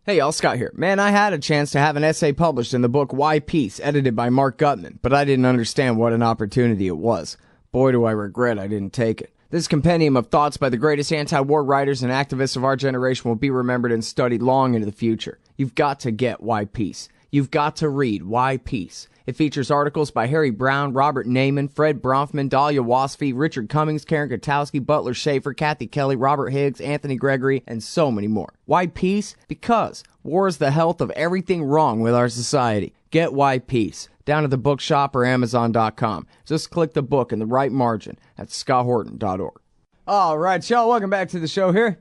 Hey y'all, Scott here. Man, I had a chance to have an essay published in the book Why Peace, edited by Mark Gutman, but I didn't understand what an opportunity it was. Boy, do I regret I didn't take it. This compendium of thoughts by the greatest anti-war writers and activists of our generation will be remembered and studied long into the future. You've got to get Why Peace. You've got to read Why Peace. It features articles by Harry Brown, Robert Naiman, Fred Bronfman, Dahlia Wasfy, Richard Cummings, Karen Kotowski, Butler Schaefer, Kathy Kelly, Robert Higgs, Anthony Gregory, and so many more. Why Peace? Because war is the health of everything wrong with our society. Get Why Peace down at the bookshop or Amazon.com. Just click the book in the right margin at scotthorton.org. All right, y'all, welcome back to the show here.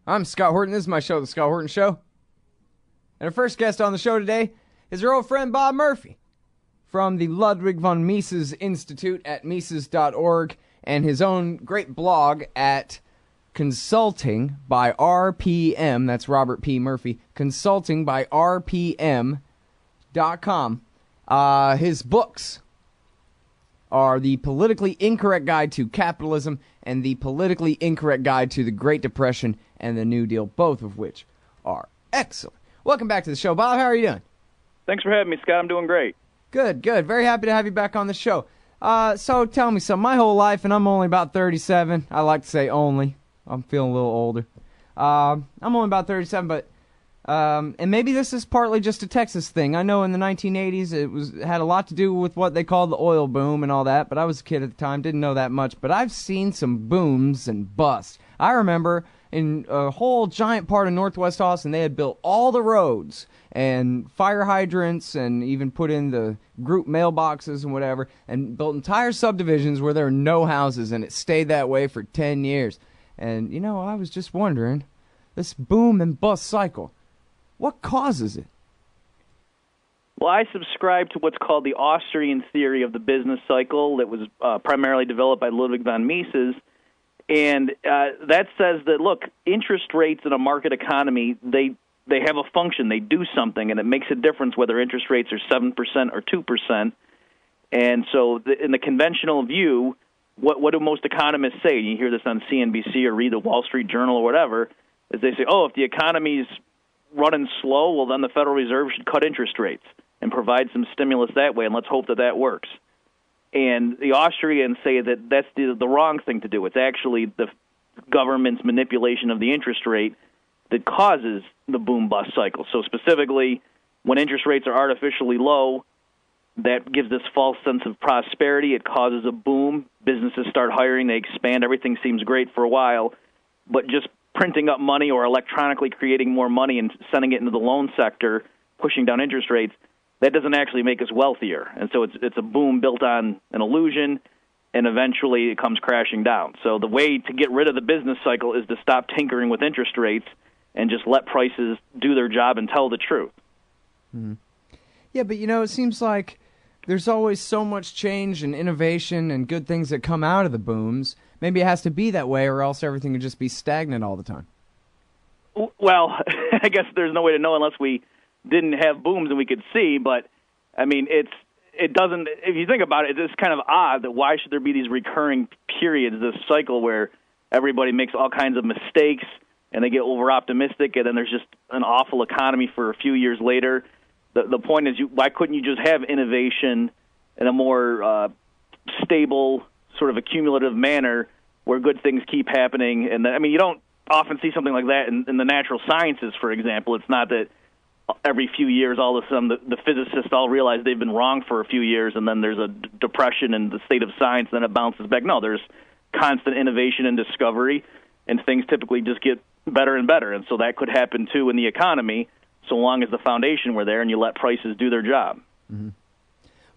I'm Scott Horton. This is my show, The Scott Horton Show. And our first guest on the show today is our old friend Bob Murphy from the Ludwig von Mises Institute at Mises.org and his own great blog at Consulting by RPM, that's Robert P. Murphy, Consulting by RPM.com. His books are The Politically Incorrect Guide to Capitalism and The Politically Incorrect Guide to the Great Depression and the New Deal, both of which are excellent. Welcome back to the show, Bob. How are you doing? Thanks for having me, Scott. I'm doing great. Good, good. Very happy to have you back on the show. So tell me something. My whole life, and I'm only about 37. I like to say only. I'm feeling a little older. I'm only about 37, but and maybe this is partly just a Texas thing. I know in the 1980s it had a lot to do with what they called the oil boom and all that, but I was a kid at the time, didn't know that much. But I've seen some booms and busts. I remember in a whole giant part of Northwest Austin, they had built all the roads and fire hydrants and even put in the group mailboxes and whatever, and built entire subdivisions where there were no houses, and it stayed that way for 10 years. And, you know, I was just wondering, this boom and bust cycle, what causes it? Well, I subscribe to what's called the Austrian theory of the business cycle that was primarily developed by Ludwig von Mises. And that says that, look, interest rates in a market economy, they have a function. They do something, and it makes a difference whether interest rates are 7% or 2%. And so in the conventional view, what do most economists say? You hear this on CNBC or read the Wall Street Journal or whatever, is they say, oh, if the economy's running slow, well, then the Federal Reserve should cut interest rates and provide some stimulus that way, and let's hope that that works. And the Austrians say that that's the wrong thing to do. It's actually the government's manipulation of the interest rate that causes the boom-bust cycle. So specifically, when interest rates are artificially low, that gives this false sense of prosperity. It causes a boom. Businesses start hiring. They expand. Everything seems great for a while. But just printing up money or electronically creating more money and sending it into the loan sector, pushing down interest rates, that doesn't actually make us wealthier. And so it's a boom built on an illusion, and eventually it comes crashing down. So the way to get rid of the business cycle is to stop tinkering with interest rates and just let prices do their job and tell the truth. Mm-hmm. Yeah, but, you know, it seems like there's always so much change and innovation and good things that come out of the booms. Maybe it has to be that way, or else everything would just be stagnant all the time. Well, I guess there's no way to know unless we didn't have booms and we could see, but I mean, it doesn't, if you think about it, it's kind of odd that why should there be these recurring periods, this cycle where everybody makes all kinds of mistakes and they get over-optimistic, and then there's just an awful economy for a few years later. The point is, why couldn't you just have innovation in a more stable, sort of accumulative manner where good things keep happening? And I mean, you don't often see something like that in the natural sciences, for example. It's not that every few years, all of a sudden, the physicists all realize they've been wrong for a few years, and then there's a depression in the state of science, and then it bounces back. No, there's constant innovation and discovery, and things typically just get better and better. And so that could happen, too, in the economy, so long as the foundation were there and you let prices do their job. Mm-hmm.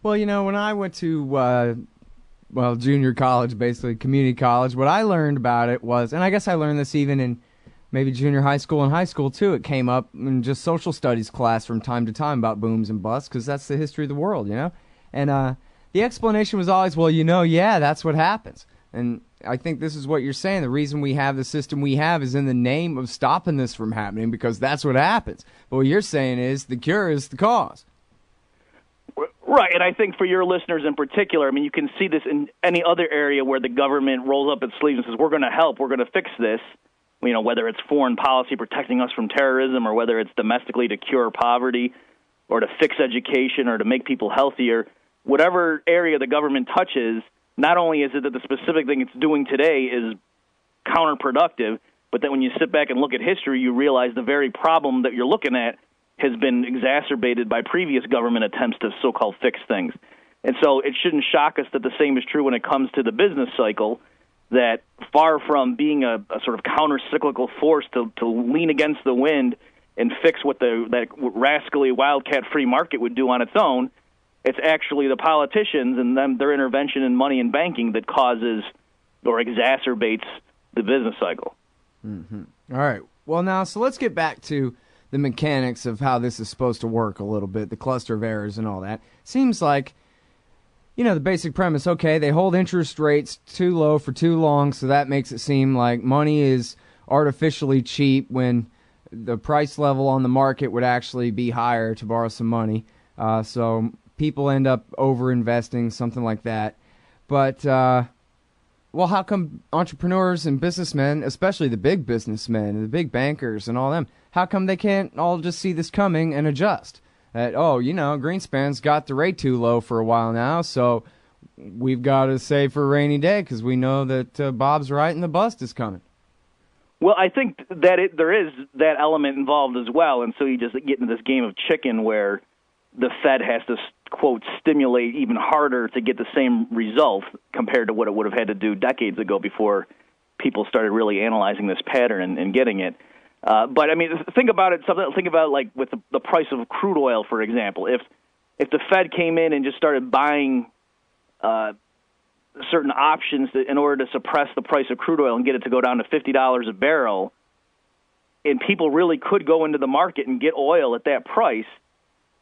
Well, you know, when I went to, junior college, basically, community college, what I learned about it was, and I guess I learned this even in maybe junior high school and high school, too. It came up in just social studies class from time to time about booms and busts, because that's the history of the world, you know? And the explanation was always, well, you know, yeah, that's what happens. And I think this is what you're saying. The reason we have the system we have is in the name of stopping this from happening, because that's what happens. But what you're saying is the cure is the cause. Right, and I think for your listeners in particular, I mean, you can see this in any other area where the government rolls up its sleeves and says, we're going to help, we're going to fix this. whether it's foreign policy protecting us from terrorism or whether it's domestically to cure poverty or to fix education or to make people healthier, whatever area the government touches, not only is it that the specific thing it's doing today is counterproductive, but then when you sit back and look at history, you realize the very problem that you're looking at has been exacerbated by previous government attempts to so-called fix things. And so it shouldn't shock us that the same is true when it comes to the business cycle, that far from being a sort of counter-cyclical force to lean against the wind and fix what that rascally wildcat free market would do on its own, it's actually the politicians and their intervention in money and banking that causes or exacerbates the business cycle. Mm-hmm. All right. Well, now, so let's get back to the mechanics of how this is supposed to work a little bit, the cluster of errors and all that. Seems like, the basic premise, okay, they hold interest rates too low for too long, so that makes it seem like money is artificially cheap when the price level on the market would actually be higher to borrow some money. So people end up over-investing, something like that. But, well, how come entrepreneurs and businessmen, especially the big businessmen and the big bankers and all them, how come they can't all just see this coming and adjust? That, Greenspan's got the rate too low for a while now, so we've got to save for a rainy day because we know that Bob's right and the bust is coming. Well, I think that there is that element involved as well, and so you just get into this game of chicken where the Fed has to, quote, stimulate even harder to get the same result compared to what it would have had to do decades ago before people started really analyzing this pattern and getting it. But I mean, think about it. Think about like with the price of crude oil, for example. If the Fed came in and just started buying certain options in order to suppress the price of crude oil and get it to go down to $50 a barrel, and people really could go into the market and get oil at that price,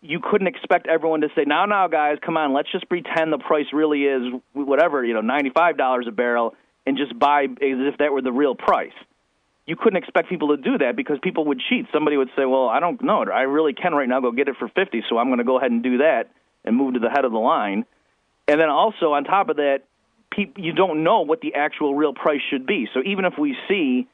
you couldn't expect everyone to say, now, guys, come on, let's just pretend the price really is whatever, $95 a barrel, and just buy as if that were the real price. You couldn't expect people to do that because people would cheat. Somebody would say, well, I don't know. I really can right now go get it for 50, so I'm going to go ahead and do that and move to the head of the line. And then also on top of that, you don't know what the actual real price should be. So even if we see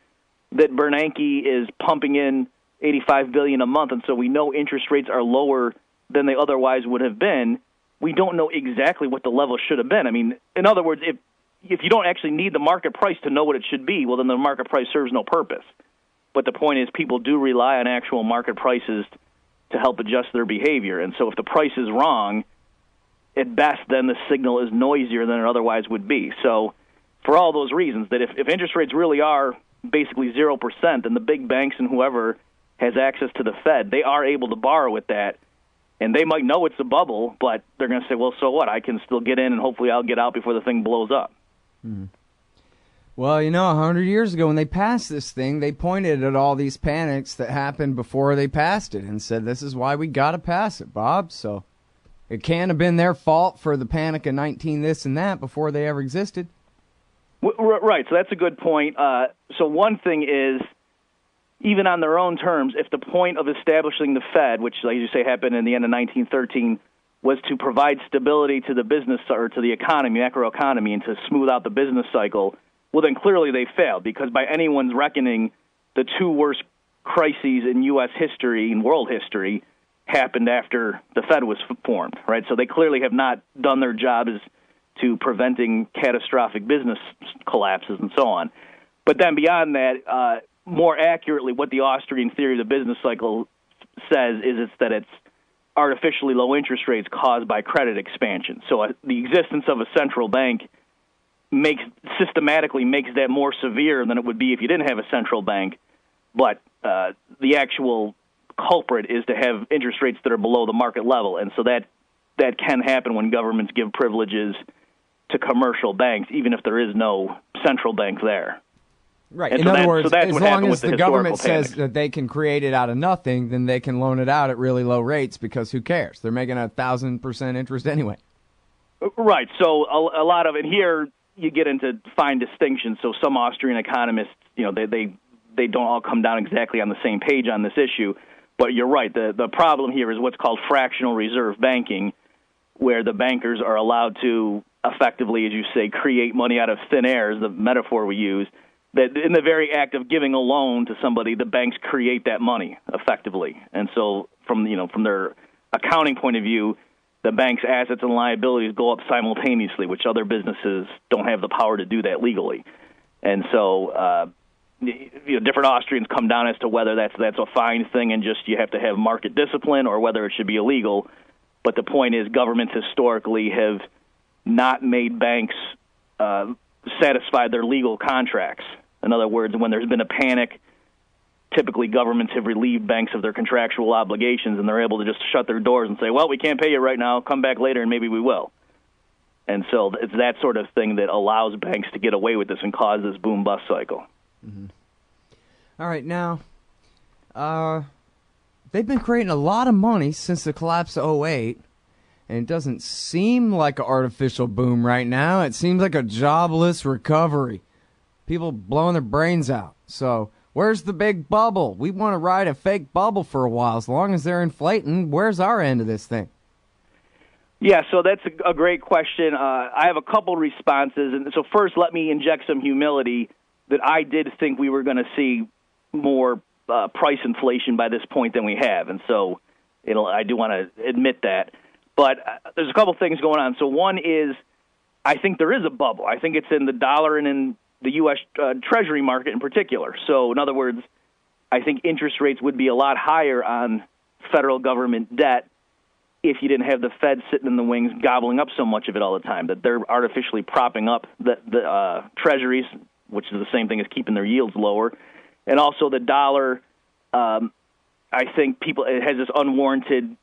that Bernanke is pumping in $85 billion a month, and so we know interest rates are lower than they otherwise would have been, we don't know exactly what the level should have been. I mean, in other words, if you don't actually need the market price to know what it should be, well, then the market price serves no purpose. But the point is people do rely on actual market prices to help adjust their behavior. And so if the price is wrong, at best, then the signal is noisier than it otherwise would be. So for all those reasons, that if interest rates really are basically 0%, then the big banks and whoever has access to the Fed, they are able to borrow at that. And they might know it's a bubble, but they're going to say, well, so what? I can still get in, and hopefully I'll get out before the thing blows up. Well, 100 years ago when they passed this thing, they pointed at all these panics that happened before they passed it and said, this is why we got to pass it, Bob. So it can't have been their fault for the panic of 19 this and that before they ever existed. Right, so that's a good point. So one thing is, even on their own terms, if the point of establishing the Fed, which, like you say, happened in the end of 1913, was to provide stability to the business or to the economy, macroeconomy, and to smooth out the business cycle, well, then clearly they failed, because by anyone's reckoning, the two worst crises in U.S. history and world history happened after the Fed was formed, right? So they clearly have not done their job as to preventing catastrophic business collapses and so on. But then beyond that, more accurately, what the Austrian theory of the business cycle says is that it's artificially low interest rates caused by credit expansion. So the existence of a central bank systematically makes that more severe than it would be if you didn't have a central bank. But the actual culprit is to have interest rates that are below the market level. And so that can happen when governments give privileges to commercial banks, even if there is no central bank there. Right. And in other words, as long as the government panics. says that they can create it out of nothing, then they can loan it out at really low rates, because who cares? They're making 1,000% interest anyway. Right. So a lot of it here, you get into fine distinctions. So some Austrian economists, they don't all come down exactly on the same page on this issue. But you're right. The problem here is what's called fractional reserve banking, where the bankers are allowed to effectively, as you say, create money out of thin air, is the metaphor we use. that in the very act of giving a loan to somebody, the banks create that money effectively. And so from their accounting point of view, the bank's assets and liabilities go up simultaneously, which other businesses don't have the power to do that legally. And so different Austrians come down as to whether that's a fine thing and just you have to have market discipline or whether it should be illegal. But the point is governments historically have not made banks satisfy their legal contracts. In other words, when there's been a panic, typically governments have relieved banks of their contractual obligations, and they're able to just shut their doors and say, well, we can't pay you right now, come back later and maybe we will. And so it's that sort of thing that allows banks to get away with this and cause this boom-bust cycle. Mm-hmm. All right, now, they've been creating a lot of money since the collapse of '08, and it doesn't seem like an artificial boom right now. It seems like a jobless recovery. People blowing their brains out. So where's the big bubble? We want to ride a fake bubble for a while. As long as they're inflating, where's our end of this thing? Yeah, so that's a great question. I have a couple responses. And so first, let me inject some humility that I did think we were going to see more price inflation by this point than we have. And so I do want to admit that. But there's a couple things going on. So one is I think there is a bubble. I think it's in the dollar and in the U.S. Treasury market in particular. So, in other words, I think interest rates would be a lot higher on federal government debt if you didn't have the Fed sitting in the wings gobbling up so much of it all the time, that they're artificially propping up the treasuries, which is the same thing as keeping their yields lower. And also the dollar, I think it has this unwarranted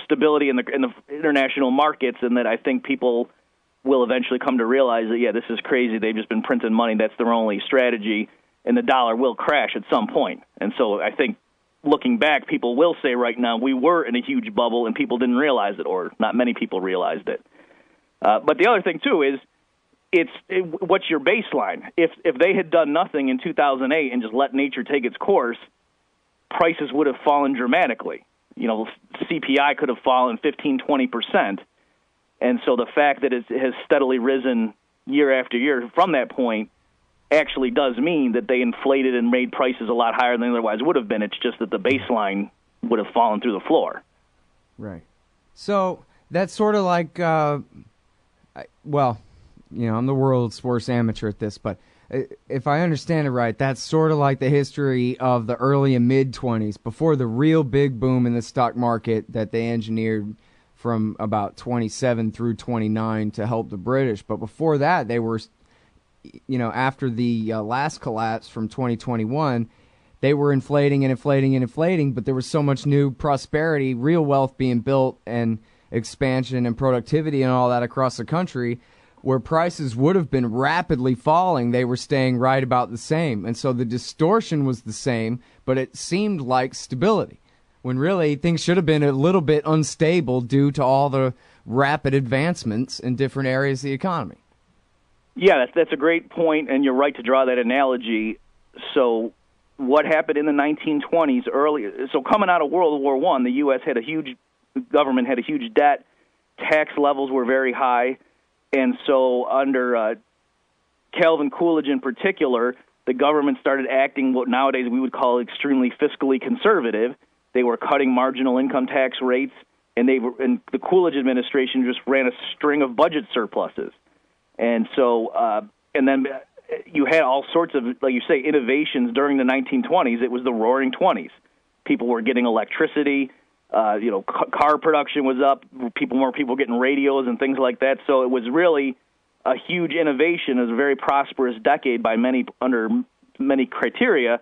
stability in the international markets, and that I think people will eventually come to realize that, yeah, this is crazy. They've just been printing money. That's their only strategy, and the dollar will crash at some point. And so I think looking back, people will say right now we were in a huge bubble and people didn't realize it, or not many people realized it. But the other thing, too, is what's your baseline? If they had done nothing in 2008 and just let nature take its course, prices would have fallen dramatically. CPI could have fallen 15-20%. And so the fact that it has steadily risen year after year from that point actually does mean that they inflated and made prices a lot higher than otherwise would have been. It's just that the baseline would have fallen through the floor. Right. So that's sort of like, I'm the world's worst amateur at this, but if I understand it right, that's sort of like the history of the early and mid-'20s, before the real big boom in the stock market that they engineered from about 27 through 29 to help the British. But before that, they were, after the last collapse from 2021, they were inflating and inflating and inflating, but there was so much new prosperity, real wealth being built, and expansion and productivity and all that across the country, where prices would have been rapidly falling, they were staying right about the same. And so the distortion was the same, but it seemed like stability, when really things should have been a little bit unstable due to all the rapid advancements in different areas of the economy. Yeah, that's a great point, and you're right to draw that analogy. So what happened in the 1920s so coming out of World War I, the U.S. government had a huge debt, tax levels were very high, and so under Calvin Coolidge in particular, the government started acting what nowadays we would call extremely fiscally conservative. They were cutting marginal income tax rates, and the Coolidge administration just ran a string of budget surpluses. And so, and then you had all sorts of, like you say, innovations during the 1920s. It was the Roaring '20s. People were getting electricity. Car production was up. More people getting radios and things like that. So it was really a huge innovation. It was a very prosperous decade under many criteria.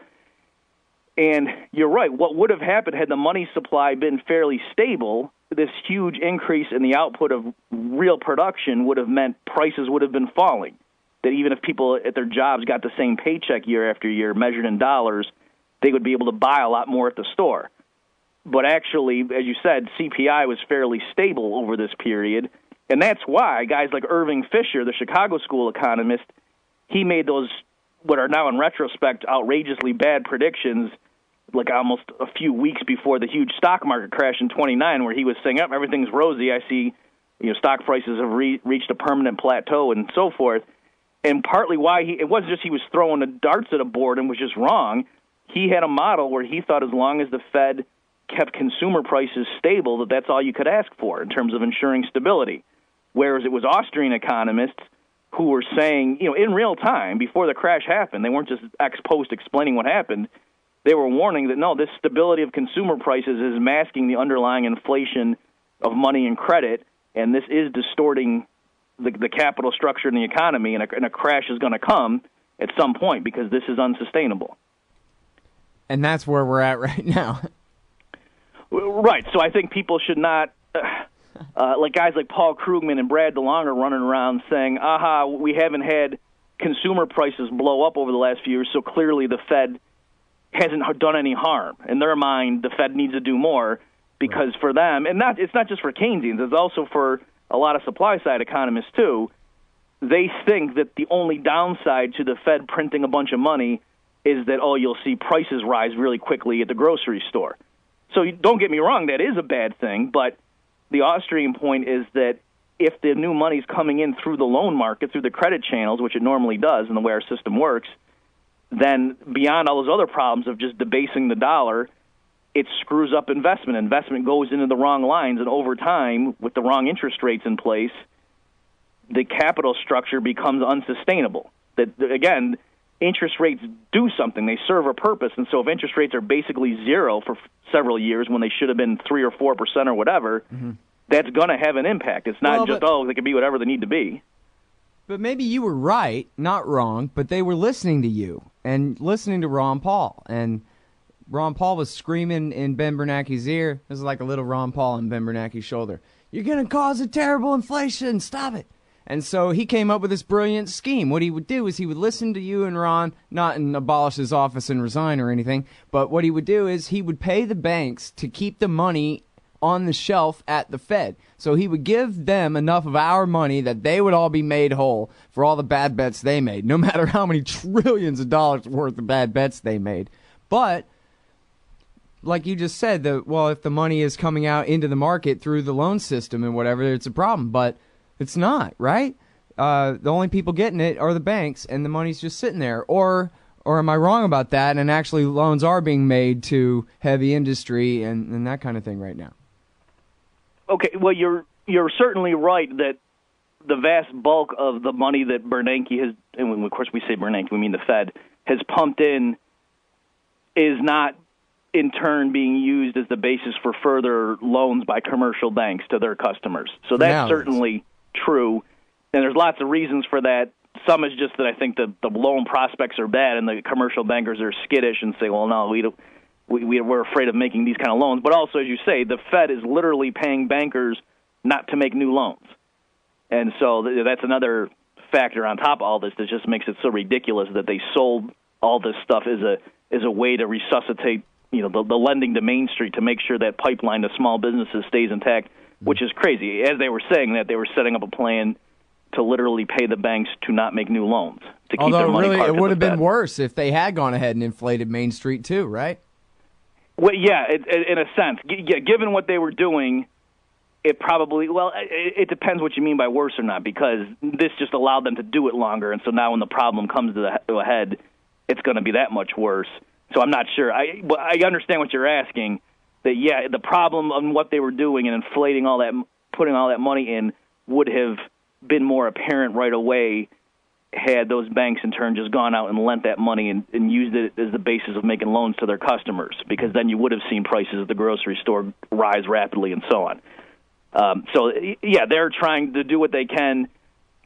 And you're right. What would have happened had the money supply been fairly stable? This huge increase in the output of real production would have meant prices would have been falling. That even if people at their jobs got the same paycheck year after year, measured in dollars, they would be able to buy a lot more at the store. But actually, as you said, CPI was fairly stable over this period. And that's why guys like Irving Fisher, the Chicago School economist, he made those, what are now in retrospect, outrageously bad predictions, like almost a few weeks before the huge stock market crash in 29, where he was saying, everything's rosy. I see stock prices have reached a permanent plateau and so forth. And partly why it wasn't just he was throwing the darts at a board and was just wrong. He had a model where he thought as long as the Fed kept consumer prices stable, that's all you could ask for in terms of ensuring stability. Whereas it was Austrian economists who were saying, in real time, before the crash happened, they weren't just ex post explaining what happened. They were warning that, no, this stability of consumer prices is masking the underlying inflation of money and credit, and this is distorting the capital structure in the economy, and a crash is going to come at some point because this is unsustainable. And that's where we're at right now. Right. So I think people should not, like guys like Paul Krugman and Brad DeLong running around saying, we haven't had consumer prices blow up over the last few years, so clearly the Fed hasn't done any harm. In their mind, the Fed needs to do more because for them, and it's not just for Keynesians, it's also for a lot of supply-side economists too, they think that the only downside to the Fed printing a bunch of money is that, you'll see prices rise really quickly at the grocery store. So don't get me wrong, that is a bad thing, but the Austrian point is that if the new money's coming in through the loan market, through the credit channels, which it normally does in the way our system works, then beyond all those other problems of just debasing the dollar, it screws up investment. Investment goes into the wrong lines, and over time, with the wrong interest rates in place, the capital structure becomes unsustainable. That, again, interest rates do something. They serve a purpose, and so if interest rates are basically zero for several years when they should have been 3 or 4% or whatever, that's going to have an impact. It's not they can be whatever they need to be. But maybe you were right, not wrong, but they were listening to you and listening to Ron Paul. And Ron Paul was screaming in Ben Bernanke's ear. This is like a little Ron Paul on Ben Bernanke's shoulder. You're going to cause a terrible inflation. Stop it. And so he came up with this brilliant scheme. What he would do is he would listen to you and Ron, not and abolish his office and resign or anything, but what he would do is he would pay the banks to keep the money on the shelf at the Fed. So he would give them enough of our money that they would all be made whole for all the bad bets they made, no matter how many trillions of dollars worth of bad bets they made. But like you just said, if the money is coming out into the market through the loan system and whatever, it's a problem. But it's not, right? The only people getting it are the banks, and the money's just sitting there. Or am I wrong about that? And actually, loans are being made to heavy industry and that kind of thing right now. Okay, well, you're certainly right that the vast bulk of the money that Bernanke has, and when, of course we say Bernanke, we mean the Fed, has pumped in is not in turn being used as the basis for further loans by commercial banks to their customers. So that's certainly true, and there's lots of reasons for that. Some is just that I think the loan prospects are bad, and the commercial bankers are skittish and say, well, no, we're afraid of making these kind of loans. But also, as you say, the Fed is literally paying bankers not to make new loans. And so that's another factor on top of all this that just makes it so ridiculous that they sold all this stuff as a way to resuscitate the lending to Main Street to make sure that pipeline to small businesses stays intact, which is crazy. As they were saying that, they were setting up a plan to literally pay the banks to not make new loans, to keep their money parked. It would have been worse if they had gone ahead and inflated Main Street too, right? Well, yeah, in a sense. Given what they were doing, it probably, it depends what you mean by worse or not, because this just allowed them to do it longer, and so now when the problem comes to a head, it's going to be that much worse. So I'm not sure. I understand what you're asking, that, yeah, the problem on what they were doing and inflating all that, putting all that money in would have been more apparent right away had those banks in turn just gone out and lent that money and used it as the basis of making loans to their customers, because then you would have seen prices at the grocery store rise rapidly and so on. They're trying to do what they can.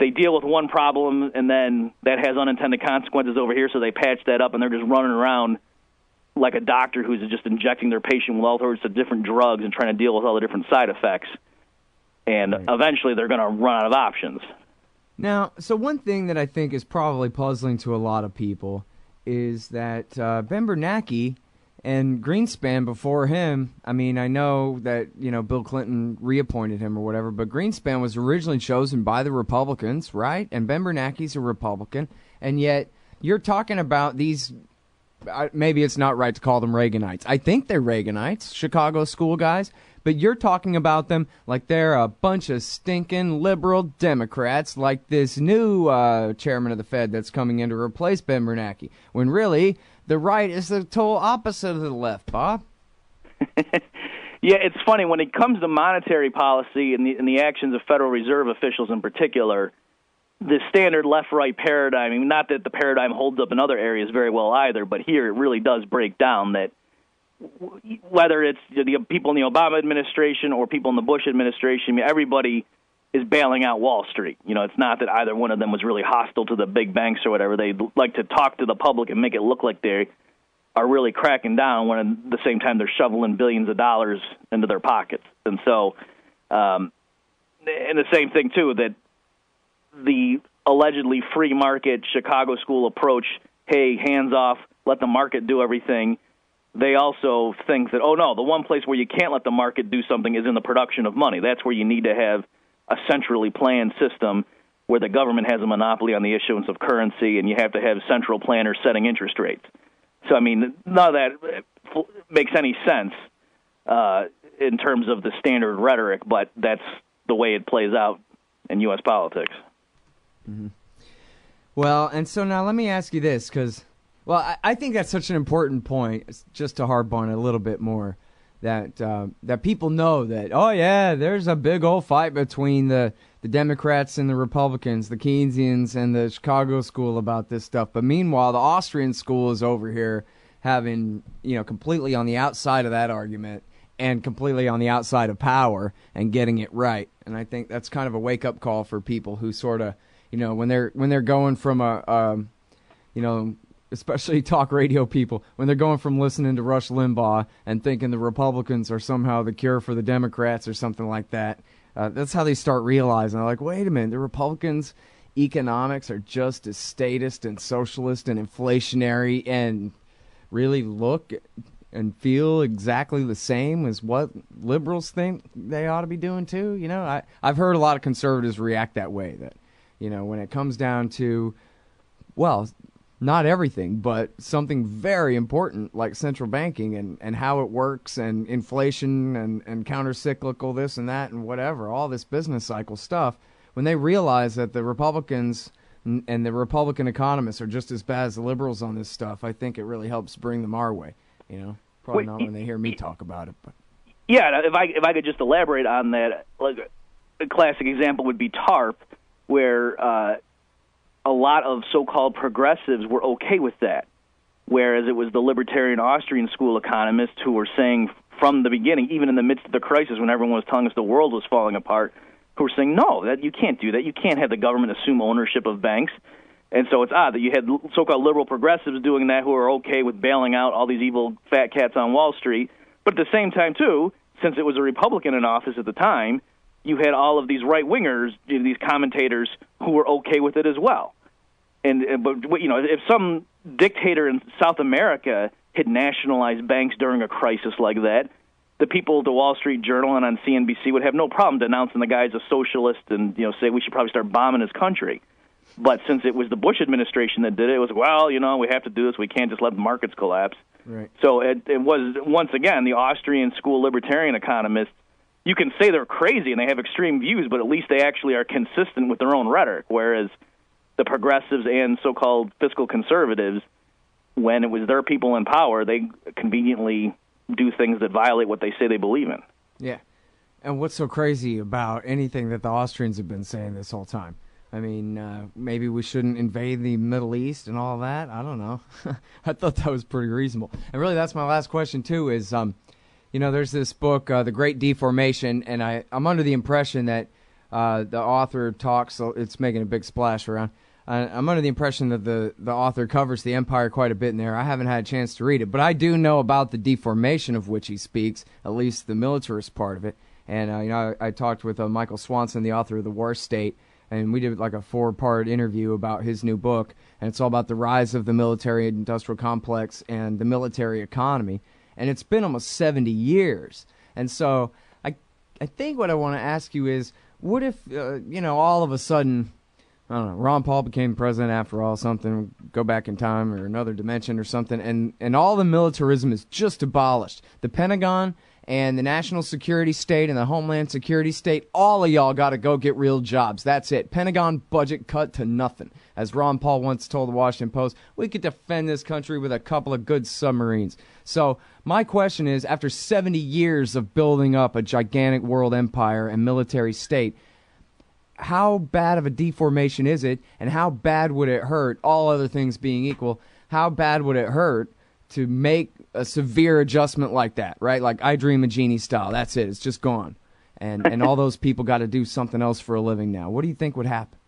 They deal with one problem, and then that has unintended consequences over here, so they patch that up, and they're just running around like a doctor who's just injecting their patient with all sorts of different drugs and trying to deal with all the different side effects. And eventually they're going to run out of options. Now, so one thing that I think is probably puzzling to a lot of people is that Ben Bernanke and Greenspan before him, I mean, I know that, Bill Clinton reappointed him or whatever, but Greenspan was originally chosen by the Republicans, right? And Ben Bernanke's a Republican, and yet you're talking about these maybe it's not right to call them Reaganites. I think they're Reaganites, Chicago school guys, but you're talking about them like they're a bunch of stinking liberal Democrats, like this new chairman of the Fed that's coming in to replace Ben Bernanke, when really the right is the total opposite of the left, Bob. Yeah, it's funny. When it comes to monetary policy and the actions of Federal Reserve officials in particular, the standard left-right paradigm, I mean, not that the paradigm holds up in other areas very well either, but here it really does break down that whether it's the people in the Obama administration or people in the Bush administration, I mean, everybody is bailing out Wall Street. You know, it's not that either one of them was really hostile to the big banks or whatever. They like to talk to the public and make it look like they are really cracking down when at the same time they're shoveling billions of dollars into their pockets. And so, and the same thing, too, that the allegedly free market Chicago school approach, hey, hands off, let the market do everything, they also think that, oh, no, the one place where you can't let the market do something is in the production of money. That's where you need to have a centrally planned system where the government has a monopoly on the issuance of currency, and you have to have central planners setting interest rates. So, I mean, none of that makes any sense in terms of the standard rhetoric, but that's the way it plays out in U.S. politics. Mm-hmm. Well, and so now let me ask you this, because, well, I think that's such an important point, just to harp on it a little bit more, that that people know that, oh, yeah, there's a big old fight between the Democrats and the Republicans, the Keynesians and the Chicago school about this stuff. But meanwhile, the Austrian school is over here having, completely on the outside of that argument and completely on the outside of power and getting it right. And I think that's kind of a wake-up call for people who sort of, when they're going from especially talk radio people, when they're going from listening to Rush Limbaugh and thinking the Republicans are somehow the cure for the Democrats or something like that, that's how they start realizing. They're like, wait a minute, the Republicans' economics are just as statist and socialist and inflationary and really look and feel exactly the same as what liberals think they ought to be doing too. I've heard a lot of conservatives react that way, that, when it comes down to, well, not everything, but something very important like central banking and how it works and inflation and counter-cyclical this and that and whatever, all this business cycle stuff, when they realize that the Republicans and the Republican economists are just as bad as the liberals on this stuff, I think it really helps bring them our way. Probably not when they hear me talk about it. But yeah, if I could just elaborate on that, like a classic example would be TARP, where a lot of so-called progressives were okay with that, whereas it was the libertarian Austrian school economists who were saying from the beginning, even in the midst of the crisis when everyone was telling us the world was falling apart, who were saying, no, that you can't do that. You can't have the government assume ownership of banks. And so it's odd that you had so-called liberal progressives doing that who are okay with bailing out all these evil fat cats on Wall Street. But at the same time, too, since it was a Republican in office at the time, you had all of these right-wingers, these commentators, who were okay with it as well. But if some dictator in South America had nationalized banks during a crisis like that, the people at the Wall Street Journal and on CNBC would have no problem denouncing the guy as a socialist and say we should probably start bombing his country. But since it was the Bush administration that did it, it was, well, we have to do this. We can't just let the markets collapse. Right. So it was, once again, the Austrian school libertarian economists. You can say they're crazy and they have extreme views, but at least they actually are consistent with their own rhetoric, whereas the progressives and so-called fiscal conservatives, when it was their people in power, they conveniently do things that violate what they say they believe in. Yeah. And what's so crazy about anything that the Austrians have been saying this whole time? I mean, maybe we shouldn't invade the Middle East and all that. I don't know. I thought that was pretty reasonable. And really, that's my last question, too, is, there's this book, The Great Deformation, and I'm under the impression that the author talks, so it's making a big splash around. I'm under the impression that the author covers the empire quite a bit in there. I haven't had a chance to read it, but I do know about the deformation of which he speaks, at least the militarist part of it. And, I talked with Michael Swanson, the author of The War State, and we did like a 4-part interview about his new book, and it's all about the rise of the military-industrial complex and the military economy. And it's been almost 70 years. And so I think what I want to ask you is, what if, all of a sudden I don't know, Ron Paul became president after all, something, go back in time or another dimension or something, and all the militarism is just abolished. The Pentagon and the National Security State and the Homeland Security State, all of y'all got to go get real jobs. That's it. Pentagon budget cut to nothing. As Ron Paul once told the Washington Post, we could defend this country with a couple of good submarines. So my question is, after 70 years of building up a gigantic world empire and military state, how bad of a deformation is it, and how bad would it hurt, all other things being equal, how bad would it hurt to make a severe adjustment like that, right? Like I Dream of Jeannie style, that's it, it's just gone. And all those people got to do something else for a living now. What do you think would happen?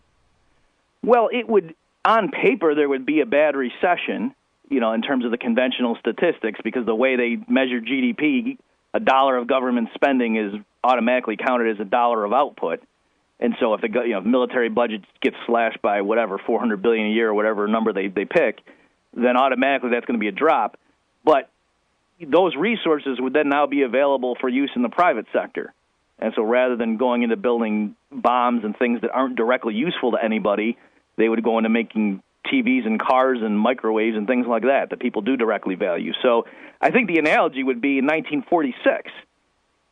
Well, it would, on paper, there would be a bad recession, in terms of the conventional statistics, because the way they measure GDP, a dollar of government spending is automatically counted as a dollar of output. And so if the military budget gets slashed by whatever, $400 billion a year or whatever number they pick, then automatically that's going to be a drop. But those resources would then now be available for use in the private sector. And so rather than going into building bombs and things that aren't directly useful to anybody, they would go into making TVs and cars and microwaves and things like that people do directly value. So I think the analogy would be in 1946,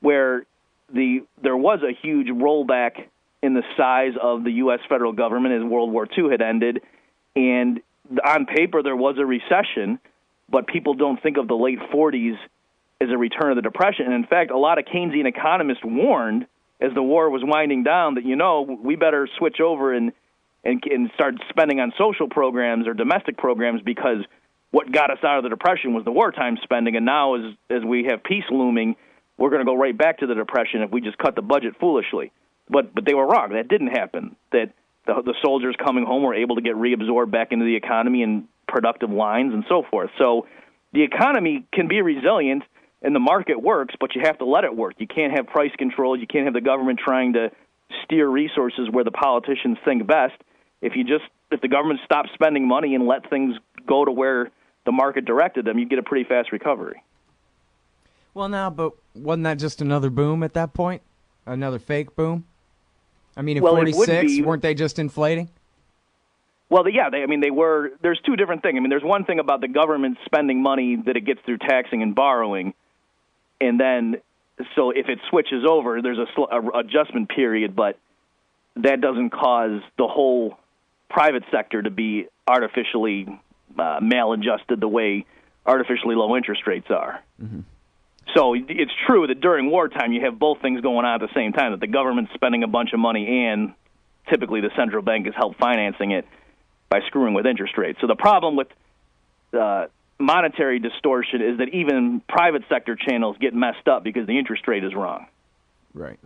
where there was a huge rollback in the size of the U.S. federal government as World War II had ended. And on paper, there was a recession, but people don't think of the late 40s as a return of the Depression. And in fact, a lot of Keynesian economists warned as the war was winding down that, we better switch over and start spending on social programs or domestic programs, because what got us out of the Depression was the wartime spending. And now as we have peace looming, we're going to go right back to the Depression if we just cut the budget foolishly. But they were wrong. That didn't happen. That the soldiers coming home were able to get reabsorbed back into the economy in productive lines and so forth. So the economy can be resilient and the market works, but you have to let it work. You can't have price control. You can't have the government trying to steer resources where the politicians think best. If the government stops spending money and let things go to where the market directed them, you get a pretty fast recovery. Well, now, but wasn't that just another boom at that point? Another fake boom? I mean, in 46, weren't they just inflating? Well, yeah, they were. There's two different things. I mean, there's one thing about the government spending money that it gets through taxing and borrowing, and then, so if it switches over, there's a adjustment period, but that doesn't cause the whole private sector to be artificially maladjusted the way artificially low interest rates are. Mm-hmm. So it's true that during wartime you have both things going on at the same time, that the government's spending a bunch of money and typically the central bank is help financing it by screwing with interest rates. So the problem with monetary distortion is that even private sector channels get messed up because the interest rate is wrong. Right.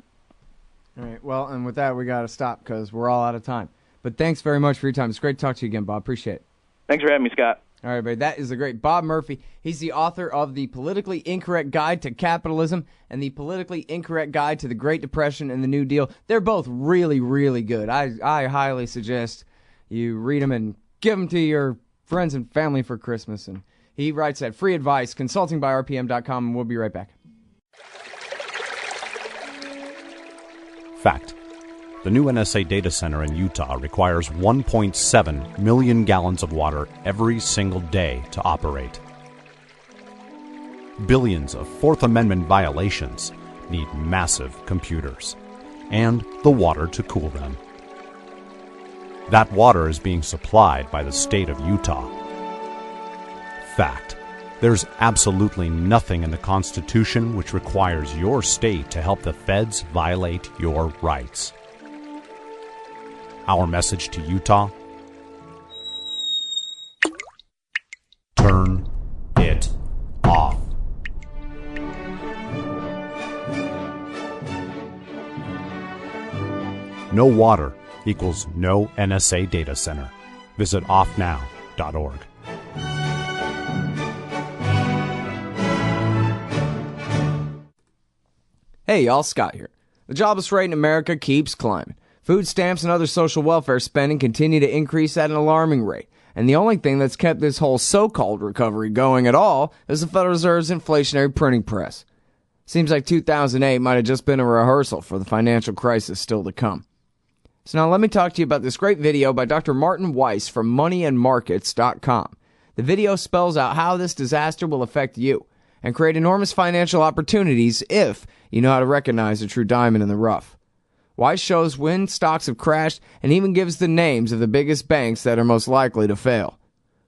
All right. Well, and with that, we got to stop because we're all out of time. But thanks very much for your time. It's great to talk to you again, Bob. Appreciate it. Thanks for having me, Scott. All right, everybody. That is the great Bob Murphy. He's the author of The Politically Incorrect Guide to Capitalism and The Politically Incorrect Guide to the Great Depression and the New Deal. They're both really, really good. I highly suggest you read them and give them to your friends and family for Christmas. And he writes at Free Advice, consultingbyRPM.com, and we'll be right back. Fact. The new NSA data center in Utah requires 1.7 million gallons of water every single day to operate. Billions of Fourth Amendment violations need massive computers and the water to cool them. That water is being supplied by the state of Utah. Fact. There's absolutely nothing in the Constitution which requires your state to help the feds violate your rights. Our message to Utah: turn it off. No water equals no NSA data center. Visit offnow.org. Hey y'all, Scott here. The jobless rate in America keeps climbing. Food stamps and other social welfare spending continue to increase at an alarming rate. And the only thing that's kept this whole so-called recovery going at all is the Federal Reserve's inflationary printing press. Seems like 2008 might have just been a rehearsal for the financial crisis still to come. So now let me talk to you about this great video by Dr. Martin Weiss from moneyandmarkets.com. The video spells out how this disaster will affect you and create enormous financial opportunities if you know how to recognize a true diamond in the rough. Weiss shows when stocks have crashed and even gives the names of the biggest banks that are most likely to fail.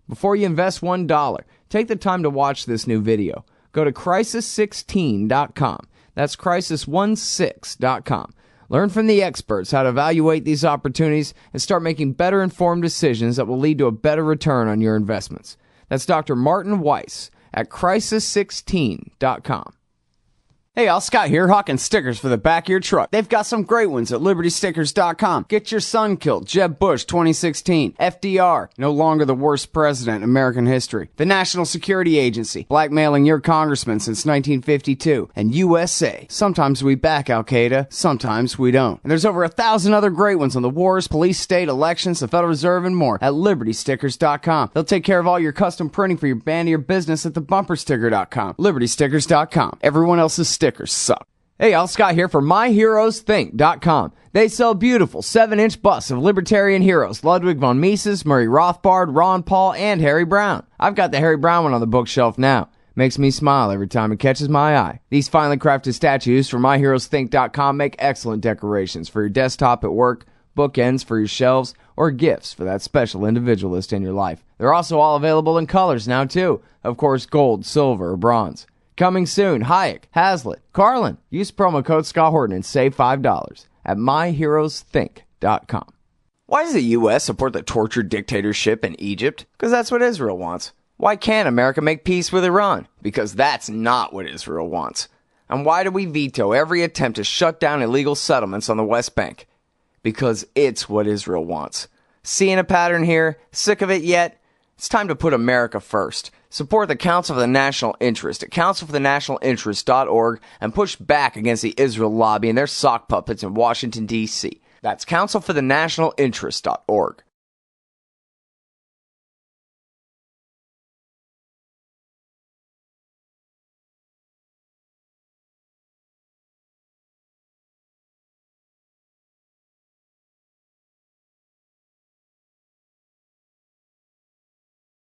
Before you invest $1, take the time to watch this new video. Go to crisis16.com. That's crisis16.com. Learn from the experts how to evaluate these opportunities and start making better informed decisions that will lead to a better return on your investments. That's Dr. Martin Weiss at crisis16.com. Hey, all, Scott here, hawking stickers for the back of your truck. They've got some great ones at libertystickers.com. Get your son killed, Jeb Bush 2016. FDR, no longer the worst president in American history. The National Security Agency, blackmailing your congressman since 1952. And USA, sometimes we back Al-Qaeda, sometimes we don't. And there's over 1,000 other great ones on the wars, police, state, elections, the Federal Reserve, and more at libertystickers.com. They'll take care of all your custom printing for your band or your business at thebumpersticker.com. libertystickers.com. Everyone else's stickers suck. Hey, all, Scott here for myheroesthink.com. They sell beautiful 7-inch busts of libertarian heroes Ludwig von Mises, Murray Rothbard, Ron Paul, and Harry Brown. I've got the Harry Brown one on the bookshelf now. Makes me smile every time it catches my eye. These finely crafted statues from myheroesthink.com make excellent decorations for your desktop at work, bookends for your shelves, or gifts for that special individualist in your life. They're also all available in colors now too. Of course, gold, silver, or bronze. Coming soon, Hayek, Hazlitt, Carlin. Use promo code Scott Horton and save $5 at myheroesthink.com. Why does the U.S. support the tortured dictatorship in Egypt? Because that's what Israel wants. Why can't America make peace with Iran? Because that's not what Israel wants. And why do we veto every attempt to shut down illegal settlements on the West Bank? Because it's what Israel wants. Seeing a pattern here? Sick of it yet? It's time to put America first. Support the Council for the National Interest at councilforthenationalinterest.org and push back against the Israel lobby and their sock puppets in Washington, D.C. That's councilforthenationalinterest.org.